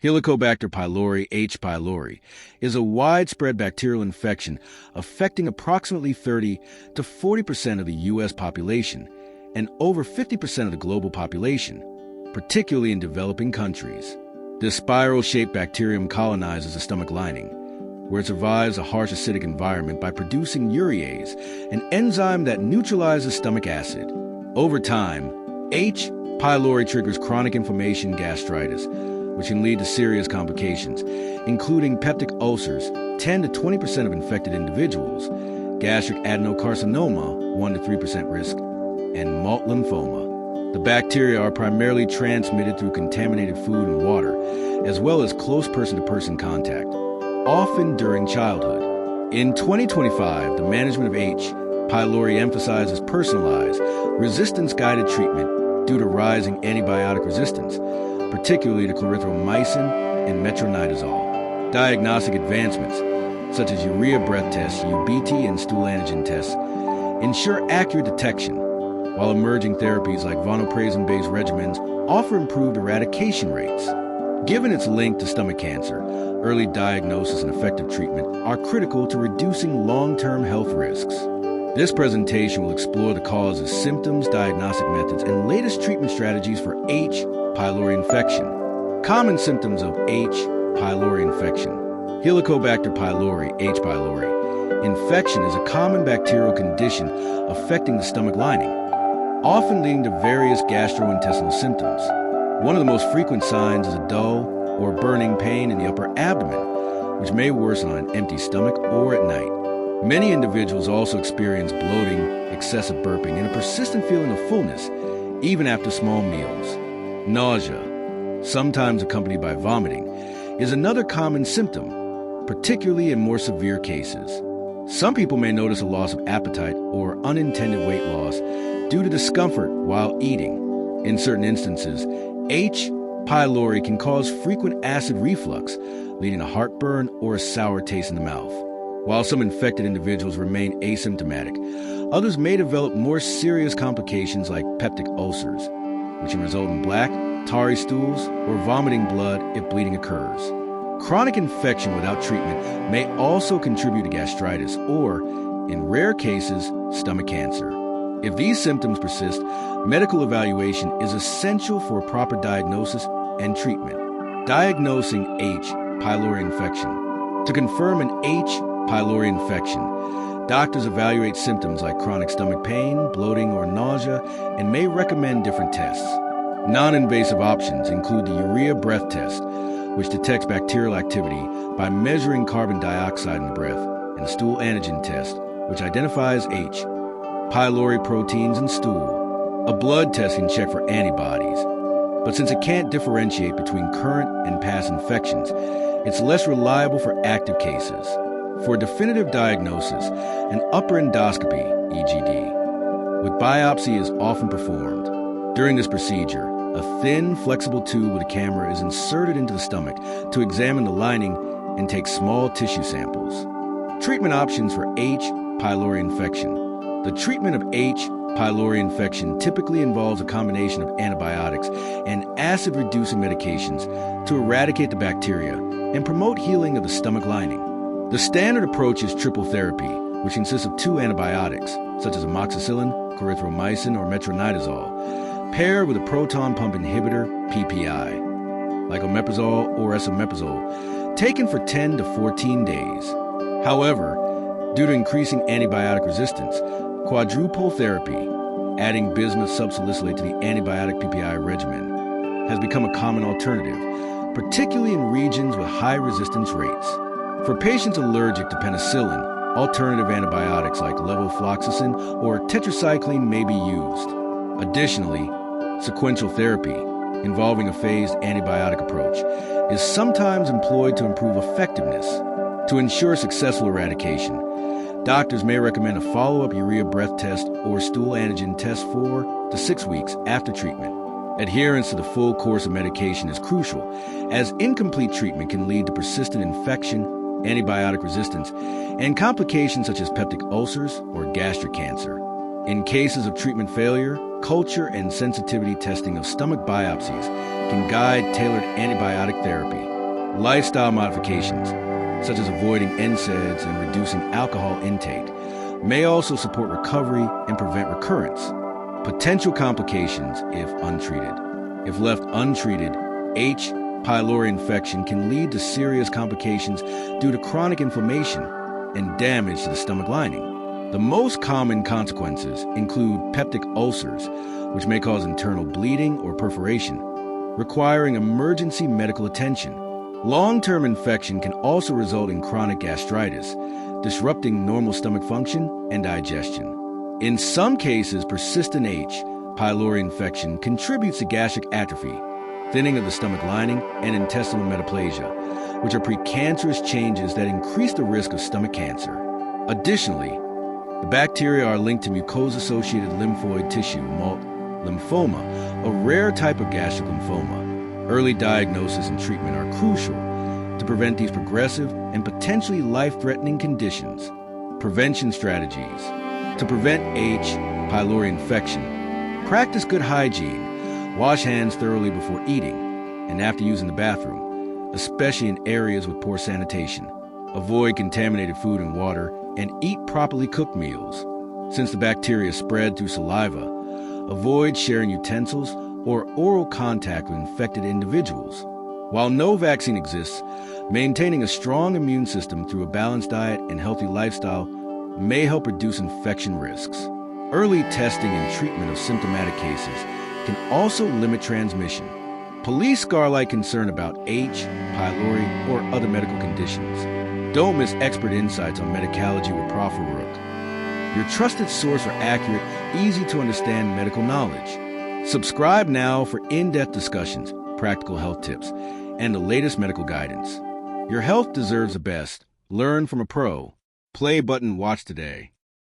Helicobacter pylori, H. pylori, is a widespread bacterial infection affecting approximately 30 to 40% of the U.S. population and over 50% of the global population, particularly in developing countries. This spiral-shaped bacterium colonizes the stomach lining, where it survives a harsh acidic environment by producing urease, an enzyme that neutralizes stomach acid. Over time, H. pylori triggers chronic inflammation, gastritis, which can lead to serious complications, including peptic ulcers, 10 to 20% of infected individuals, gastric adenocarcinoma, 1 to 3% risk, and malt lymphoma. The bacteria are primarily transmitted through contaminated food and water, as well as close person-to-person contact, often during childhood. In 2025, the management of H. pylori emphasizes personalized, resistance-guided treatment due to rising antibiotic resistance, particularly to clarithromycin and metronidazole. Diagnostic advancements, such as urea breath tests, UBT, and stool antigen tests, ensure accurate detection, while emerging therapies like vonoprazan-based regimens offer improved eradication rates. Given its link to stomach cancer, early diagnosis and effective treatment are critical to reducing long-term health risks. This presentation will explore the causes, symptoms, diagnostic methods, and latest treatment strategies for H. pylori infection. Common symptoms of H. pylori infection. Helicobacter pylori, H. pylori. Infection is a common bacterial condition affecting the stomach lining, often leading to various gastrointestinal symptoms. One of the most frequent signs is a dull or burning pain in the upper abdomen, which may worsen on an empty stomach or at night. Many individuals also experience bloating, excessive burping, and a persistent feeling of fullness, even after small meals. Nausea, sometimes accompanied by vomiting, is another common symptom, particularly in more severe cases. Some people may notice a loss of appetite or unintended weight loss due to discomfort while eating. In certain instances, H. pylori can cause frequent acid reflux, leading to heartburn or a sour taste in the mouth. While some infected individuals remain asymptomatic, others may develop more serious complications like peptic ulcers, which can result in black, tarry stools, or vomiting blood if bleeding occurs. Chronic infection without treatment may also contribute to gastritis or, in rare cases, stomach cancer. If these symptoms persist, medical evaluation is essential for proper diagnosis and treatment. Diagnosing H. pylori infection. To confirm an H. pylori infection, doctors evaluate symptoms like chronic stomach pain, bloating, or nausea, and may recommend different tests. Non-invasive options include the urea breath test, which detects bacterial activity by measuring carbon dioxide in the breath, and the stool antigen test, which identifies H. pylori proteins in stool. A blood test can check for antibodies, but since it can't differentiate between current and past infections, it's less reliable for active cases. For a definitive diagnosis, an upper endoscopy, EGD, with biopsy is often performed. During this procedure, a thin, flexible tube with a camera is inserted into the stomach to examine the lining and take small tissue samples. Treatment options for H. pylori infection. The treatment of H. pylori infection typically involves a combination of antibiotics and acid-reducing medications to eradicate the bacteria and promote healing of the stomach lining. The standard approach is triple therapy, which consists of 2 antibiotics, such as amoxicillin, clarithromycin, or metronidazole, paired with a proton pump inhibitor, PPI, like omeprazole or esomeprazole, taken for 10 to 14 days. However, due to increasing antibiotic resistance, quadruple therapy, adding bismuth subsalicylate to the antibiotic PPI regimen, has become a common alternative, particularly in regions with high resistance rates. For patients allergic to penicillin, alternative antibiotics like levofloxacin or tetracycline may be used. Additionally, sequential therapy, involving a phased antibiotic approach, is sometimes employed to improve effectiveness. To ensure successful eradication, doctors may recommend a follow-up urea breath test or stool antigen test 4 to 6 weeks after treatment. Adherence to the full course of medication is crucial, as incomplete treatment can lead to persistent infection, antibiotic resistance, and complications such as peptic ulcers or gastric cancer. In cases of treatment failure, culture and sensitivity testing of stomach biopsies can guide tailored antibiotic therapy. Lifestyle modifications, such as avoiding NSAIDs and reducing alcohol intake, may also support recovery and prevent recurrence. Potential complications if untreated. If left untreated, H. pylori infection can lead to serious complications due to chronic inflammation and damage to the stomach lining. The most common consequences include peptic ulcers, which may cause internal bleeding or perforation, requiring emergency medical attention. Long-term infection can also result in chronic gastritis, disrupting normal stomach function and digestion. In some cases, persistent H. pylori infection contributes to gastric atrophy, thinning of the stomach lining, and intestinal metaplasia, which are precancerous changes that increase the risk of stomach cancer. Additionally, the bacteria are linked to mucosa-associated lymphoid tissue, MALT lymphoma, a rare type of gastric lymphoma. Early diagnosis and treatment are crucial to prevent these progressive and potentially life-threatening conditions. Prevention strategies. To prevent H. pylori infection, practice good hygiene. Wash hands thoroughly before eating and after using the bathroom, especially in areas with poor sanitation. Avoid contaminated food and water and eat properly cooked meals. Since the bacteria spread through saliva, avoid sharing utensils or oral contact with infected individuals. While no vaccine exists, maintaining a strong immune system through a balanced diet and healthy lifestyle may help reduce infection risks. Early testing and treatment of symptomatic cases can also limit transmission. Police scar-like concern about H. pylori or other medical conditions. Don't miss expert insights on Medicallogy with Prof. Rook, your trusted source for accurate, easy-to-understand medical knowledge. Subscribe now for in-depth discussions, practical health tips, and the latest medical guidance. Your health deserves the best. Learn from a pro. Play button, watch today.